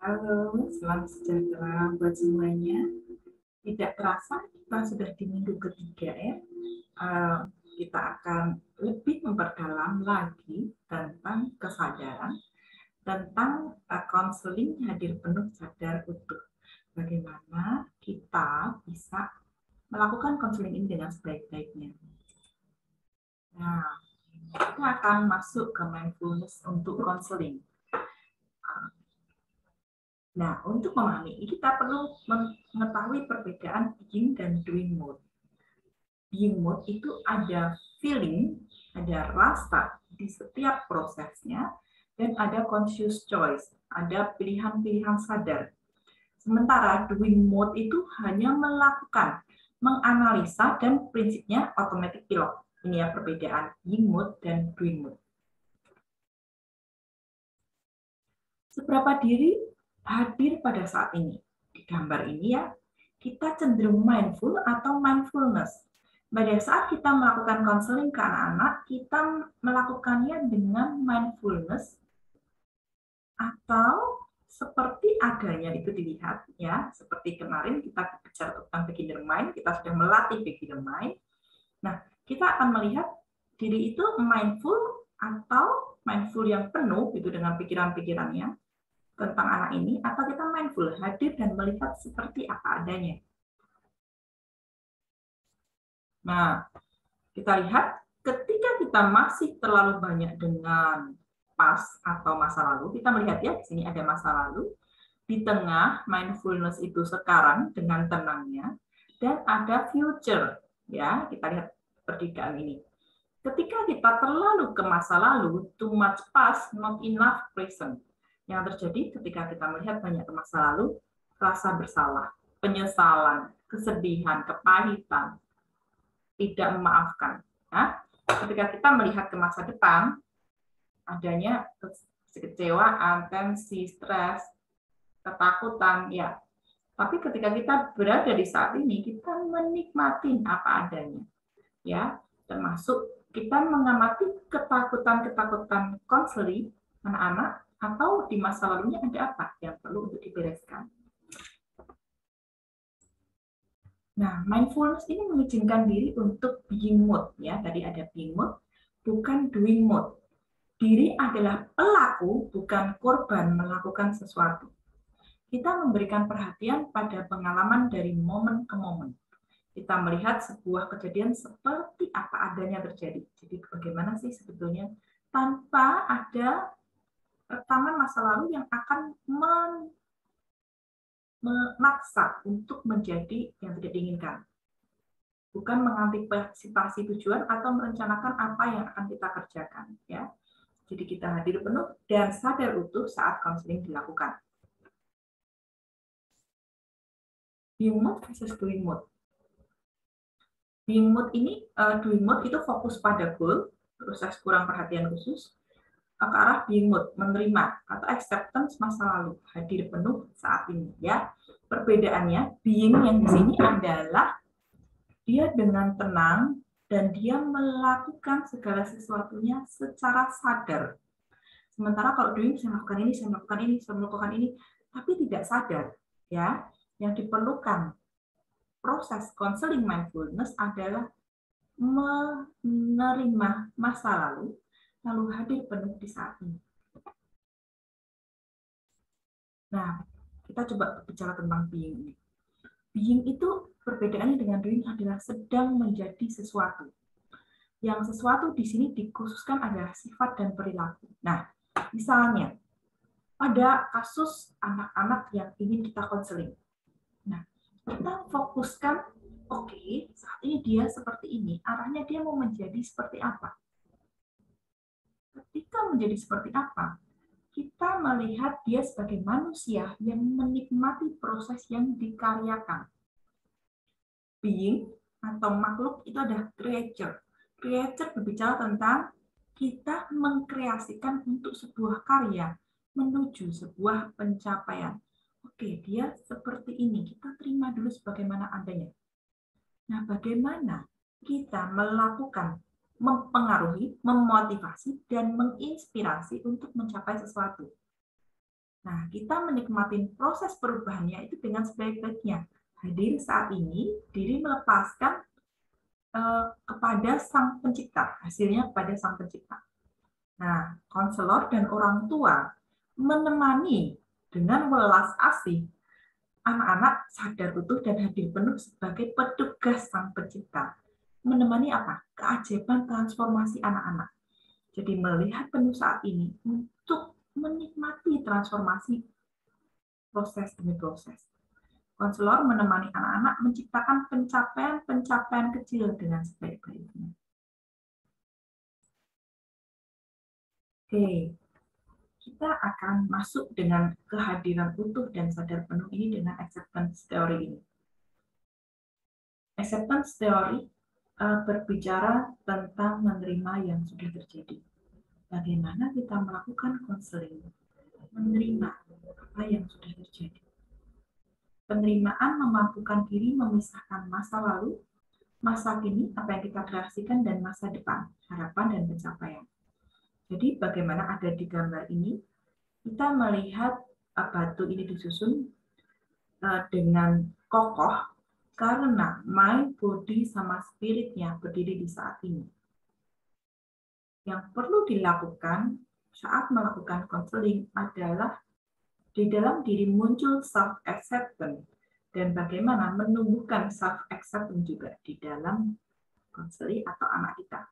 Halo, selamat sejahtera buat semuanya. Tidak terasa kita sudah di minggu ketiga ya. Kita akan lebih memperdalam lagi tentang kesadaran, tentang konseling hadir penuh sadar utuh. Bagaimana kita bisa melakukan konseling ini dengan sebaik-baiknya. Nah, kita akan masuk ke mindfulness untuk konseling. Nah, untuk memahami ini kita perlu mengetahui perbedaan being dan doing mode. Being mode itu ada feeling, ada rasa di setiap prosesnya, dan ada conscious choice, ada pilihan-pilihan sadar. Sementara doing mode itu hanya melakukan, menganalisa, dan prinsipnya automatic pilot. Ini ya perbedaan being mode dan doing mode. Seberapa diri hadir pada saat ini? Di gambar ini ya, kita cenderung mindful atau mindfulness. Pada saat kita melakukan konseling ke anak-anak, kita melakukannya dengan mindfulness atau seperti adanya itu dilihat ya, seperti kemarin kita bicara tentang beginner mind, kita sudah melatih beginner mind. Nah, kita akan melihat diri itu mindful atau mindful yang penuh itu dengan pikiran-pikirannya tentang anak ini, atau kita mindful, hadir dan melihat seperti apa adanya. Nah, kita lihat ketika kita masih terlalu banyak dengan past atau masa lalu, kita melihat ya, di sini ada masa lalu, di tengah mindfulness itu sekarang dengan tenangnya, dan ada future. Ya, kita lihat perbedaan ini. Ketika kita terlalu ke masa lalu, too much past, not enough present. Yang terjadi ketika kita melihat banyak ke masa lalu, rasa bersalah, penyesalan, kesedihan, kepahitan, tidak memaafkan. Nah, ketika kita melihat ke masa depan, adanya kekecewaan, tensi, stres, ketakutan, ya. Tapi ketika kita berada di saat ini, kita menikmati apa adanya, ya, termasuk kita mengamati ketakutan-ketakutan konseling anak-anak atau di masa lalunya ada apa yang perlu untuk dibereskan. Nah, mindfulness ini mengizinkan diri untuk being mode, ya. Tadi ada being mode, bukan doing mode. Diri adalah pelaku, bukan korban melakukan sesuatu. Kita memberikan perhatian pada pengalaman dari momen ke momen. Kita melihat sebuah kejadian seperti apa adanya terjadi. Jadi bagaimana sih sebetulnya tanpa ada rekaman masa lalu yang akan memaksa untuk menjadi yang tidak diinginkan. Bukan mengantisipasi tujuan atau merencanakan apa yang akan kita kerjakan. Ya. Jadi kita hadir penuh dan sadar utuh saat konseling dilakukan. Being mode versus doing mode. Being mode ini, doing mode itu fokus pada goal, proses kurang perhatian khusus, ke arah being mode, menerima atau acceptance masa lalu, hadir penuh saat ini. Ya, perbedaannya being yang di sini adalah dia dengan tenang dan dia melakukan segala sesuatunya secara sadar. Sementara kalau doing saya melakukan ini, saya melakukan ini, saya melakukan ini, tapi tidak sadar. Ya, yang diperlukan proses counseling mindfulness adalah menerima masa lalu hadir penuh di saat ini. Nah, kita coba bicara tentang being ini. Being itu perbedaannya dengan doing adalah sedang menjadi sesuatu. Yang sesuatu di sini dikhususkan adalah sifat dan perilaku. Nah, misalnya pada kasus anak-anak yang ingin kita konseling. Nah, kita fokuskan, oke, saat ini dia seperti ini, arahnya dia mau menjadi seperti apa. Ketika menjadi seperti apa, kita melihat dia sebagai manusia yang menikmati proses yang dikaryakan. Being atau makhluk itu adalah creature. Creature berbicara tentang kita mengkreasikan untuk sebuah karya, menuju sebuah pencapaian. Oke, dia seperti ini. Kita terima dulu sebagaimana adanya. Nah, bagaimana kita melakukan, mempengaruhi, memotivasi, dan menginspirasi untuk mencapai sesuatu. Nah, kita menikmati proses perubahannya itu dengan sebaik-baiknya. Hadir saat ini, diri melepaskan kepada Sang Pencipta, hasilnya kepada Sang Pencipta. Nah, konselor dan orang tua menemani dengan welas asih anak-anak sadar utuh dan hadir penuh sebagai petugas Sang Pencipta. Menemani apa? Keajaiban transformasi anak-anak. Jadi melihat penuh saat ini untuk menikmati transformasi proses demi proses. Konselor menemani anak-anak menciptakan pencapaian-pencapaian kecil dengan sebaik-baiknya. Oke, kita akan masuk dengan kehadiran utuh dan sadar penuh ini dengan acceptance theory ini. Acceptance theory berbicara tentang menerima yang sudah terjadi. Bagaimana kita melakukan konseling? Menerima apa yang sudah terjadi. Penerimaan memampukan diri memisahkan masa lalu, masa kini, apa yang kita kreasikan, dan masa depan, harapan dan pencapaian. Jadi bagaimana ada di gambar ini, kita melihat batu ini disusun dengan kokoh karena mind, body, sama spiritnya berdiri di saat ini. Yang perlu dilakukan saat melakukan konseling adalah di dalam diri muncul self-acceptance dan bagaimana menumbuhkan self-acceptance juga di dalam konseling atau anak kita.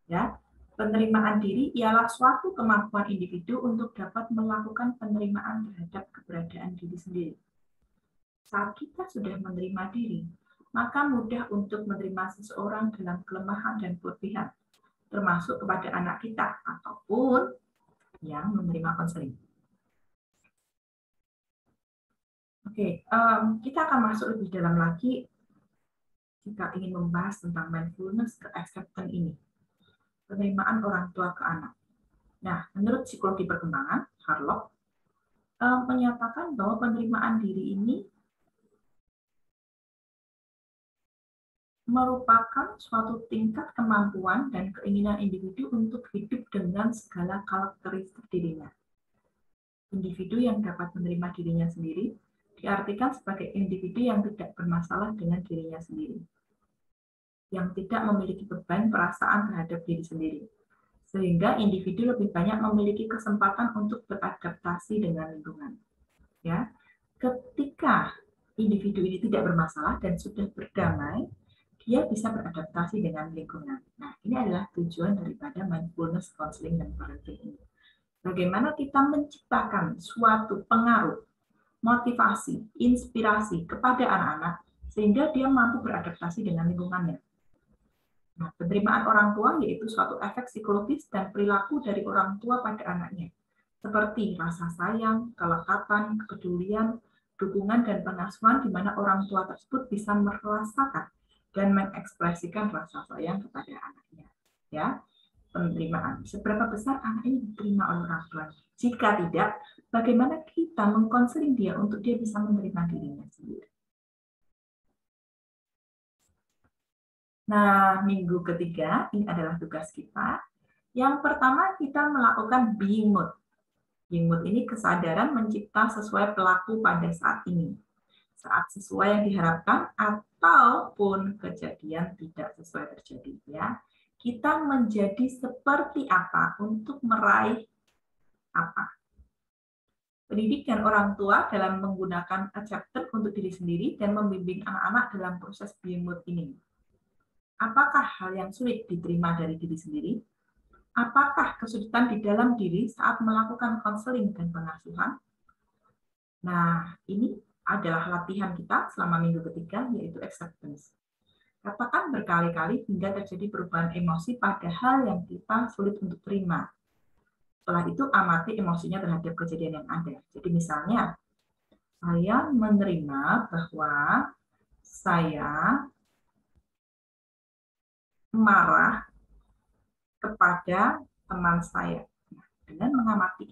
Ya, penerimaan diri ialah suatu kemampuan individu untuk dapat melakukan penerimaan terhadap keberadaan diri sendiri. Saat kita sudah menerima diri, maka mudah untuk menerima seseorang dalam kelemahan dan kelebihan, termasuk kepada anak kita ataupun yang menerima konseling. Oke, kita akan masuk lebih dalam lagi jika ingin membahas tentang mindfulness ke acceptance ini. Penerimaan orang tua ke anak. Nah, menurut psikologi perkembangan, Harlock menyatakan bahwa penerimaan diri ini merupakan suatu tingkat kemampuan dan keinginan individu untuk hidup dengan segala karakteristik dirinya. Individu yang dapat menerima dirinya sendiri diartikan sebagai individu yang tidak bermasalah dengan dirinya sendiri, yang tidak memiliki beban perasaan terhadap diri sendiri, sehingga individu lebih banyak memiliki kesempatan untuk beradaptasi dengan lingkungan. Ya, ketika individu ini tidak bermasalah dan sudah berdamai, dia bisa beradaptasi dengan lingkungan. Nah, ini adalah tujuan daripada mindfulness counseling dan parenting ini. Bagaimana kita menciptakan suatu pengaruh, motivasi, inspirasi kepada anak-anak sehingga dia mampu beradaptasi dengan lingkungannya. Nah, penerimaan orang tua yaitu suatu efek psikologis dan perilaku dari orang tua pada anaknya, seperti rasa sayang, kelekapan, kepedulian, dukungan dan pengasuhan di mana orang tua tersebut bisa merasakan dan mengekspresikan rasa sayang kepada anaknya. Ya, penerimaan. Seberapa besar anak ini diterima oleh orang tua? Jika tidak, bagaimana kita mengkonseling dia untuk dia bisa menerima dirinya sendiri? Nah, minggu ketiga ini adalah tugas kita. Yang pertama kita melakukan being mood. Being mood ini kesadaran mencipta sesuai pelaku pada saat ini. Saat sesuai yang diharapkan ataupun kejadian tidak sesuai terjadi, ya. Kita menjadi seperti apa untuk meraih apa. Pendidikan orang tua dalam menggunakan acceptance untuk diri sendiri dan membimbing anak-anak dalam proses being mood ini. Apakah hal yang sulit diterima dari diri sendiri? Apakah kesulitan di dalam diri saat melakukan konseling dan pengasuhan? Nah, ini adalah latihan kita selama minggu ketiga, yaitu acceptance. Katakan berkali-kali hingga terjadi perubahan emosi pada hal yang kita sulit untuk terima. Setelah itu, amati emosinya terhadap kejadian yang ada. Jadi misalnya, saya menerima bahwa saya marah kepada teman saya. Dengan mengamati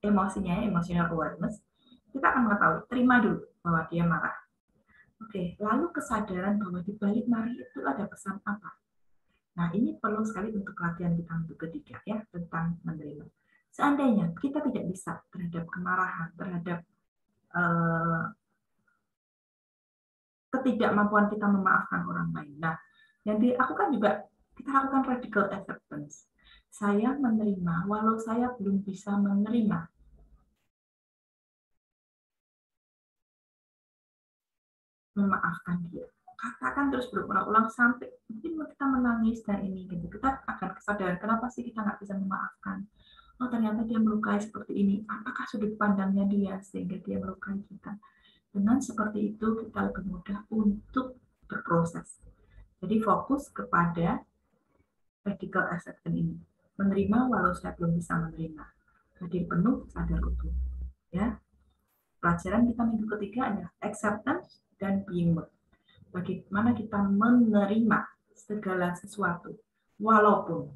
emosinya, emotional awareness, kita akan mengetahui, terima dulu bahwa dia marah. Oke, lalu kesadaran bahwa di balik marah itu ada pesan apa? Nah, ini perlu sekali untuk latihan kita untuk ketiga, ya, tentang menerima. Seandainya kita tidak bisa terhadap kemarahan, terhadap ketidakmampuan kita memaafkan orang lain. Nah, yang dilakukan juga kita lakukan radical acceptance. Saya menerima, walau saya belum bisa menerima. Memaafkan dia. Katakan terus berulang-ulang sampai mungkin kita menangis dan ini gitu. Kita akan kesadaran kenapa sih kita nggak bisa memaafkan. Oh ternyata dia melukai seperti ini. Apakah sudut pandangnya dia sehingga dia melukai kita? Dengan seperti itu kita lebih mudah untuk berproses. Jadi fokus kepada radical acceptance ini. Menerima walau saya belum bisa menerima. Hadir penuh, sadar utuh. Ya. Pelajaran kita minggu ketiga adalah acceptance dan being mood. Bagaimana kita menerima segala sesuatu walaupun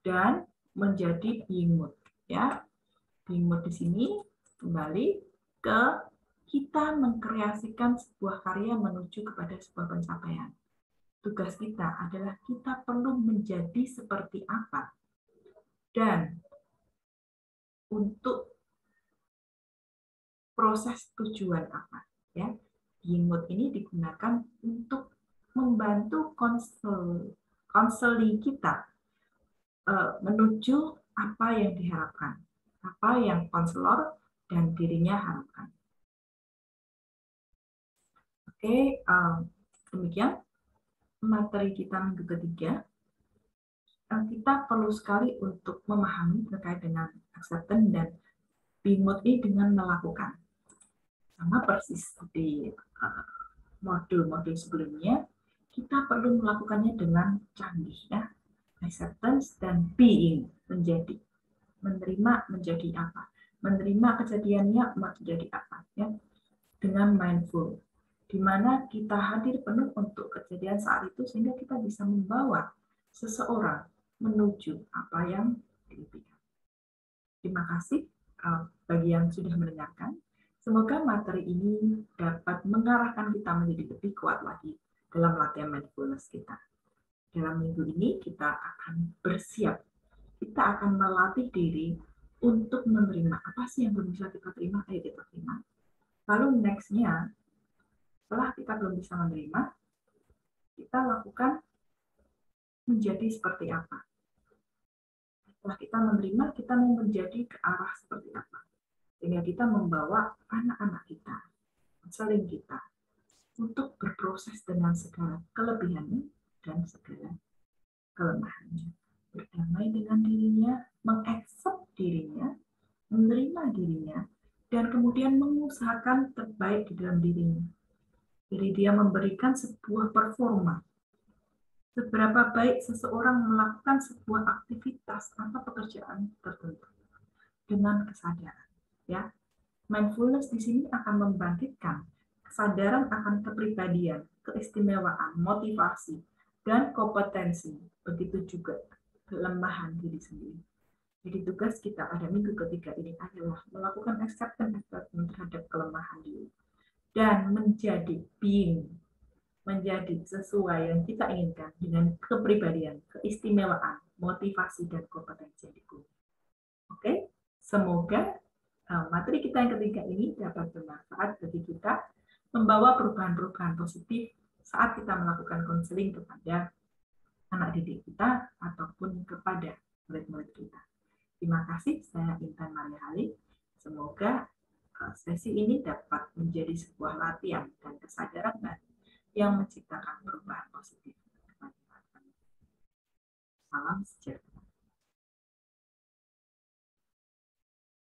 dan menjadi being mood. Ya. Being mood di sini kembali ke kita mengkreasikan sebuah karya menuju kepada sebuah pencapaian. Tugas kita adalah kita perlu menjadi seperti apa dan untuk proses tujuan apa. Ya, being mood ini digunakan untuk membantu konseling kita menuju apa yang diharapkan, apa yang konselor dan dirinya harapkan. Oke, demikian materi kita minggu ketiga. Kita perlu sekali untuk memahami terkait dengan acceptance dan being mood ini dengan melakukan. Sama persis di modul-modul sebelumnya, kita perlu melakukannya dengan canggih ya. Acceptance dan being, menjadi. Menerima menjadi apa? Menerima kejadiannya menjadi apa ya? Dengan mindful. Di mana kita hadir penuh untuk kejadian saat itu sehingga kita bisa membawa seseorang menuju apa yang diimpikan. Terima kasih bagi yang sudah mendengarkan. Semoga materi ini dapat mengarahkan kita menjadi lebih kuat lagi dalam latihan mindfulness kita. Dalam minggu ini kita akan bersiap. Kita akan melatih diri untuk menerima apa sih yang belum bisa kita terima, ayo kita terima. Lalu next-nya, setelah kita belum bisa menerima, kita lakukan menjadi seperti apa. Setelah kita menerima, kita mau menjadi ke arah seperti apa. Sehingga kita membawa anak-anak kita, konseling kita, untuk berproses dengan segala kelebihannya dan segala kelemahannya. Berdamai dengan dirinya, mengaccept dirinya, menerima dirinya, dan kemudian mengusahakan terbaik di dalam dirinya. Jadi dia memberikan sebuah performa. Seberapa baik seseorang melakukan sebuah aktivitas atau pekerjaan tertentu dengan kesadaran. Ya, mindfulness di sini akan membangkitkan kesadaran akan kepribadian, keistimewaan, motivasi, dan kompetensi. Begitu juga kelemahan diri sendiri. Jadi tugas kita pada minggu ketiga ini adalah melakukan acceptance terhadap kelemahan diri dan menjadi being, menjadi sesuai yang kita inginkan dengan kepribadian, keistimewaan, motivasi, dan kompetensi yang dipunya. Oke, semoga materi kita yang ketiga ini dapat bermanfaat bagi kita, membawa perubahan-perubahan positif saat kita melakukan konseling kepada anak didik kita ataupun kepada murid-murid kita. Terima kasih, saya Intan Maria Halim. Semoga sesi ini dapat menjadi sebuah latihan dan kesadaran baru yang menciptakan perubahan positif. Salam sejahtera.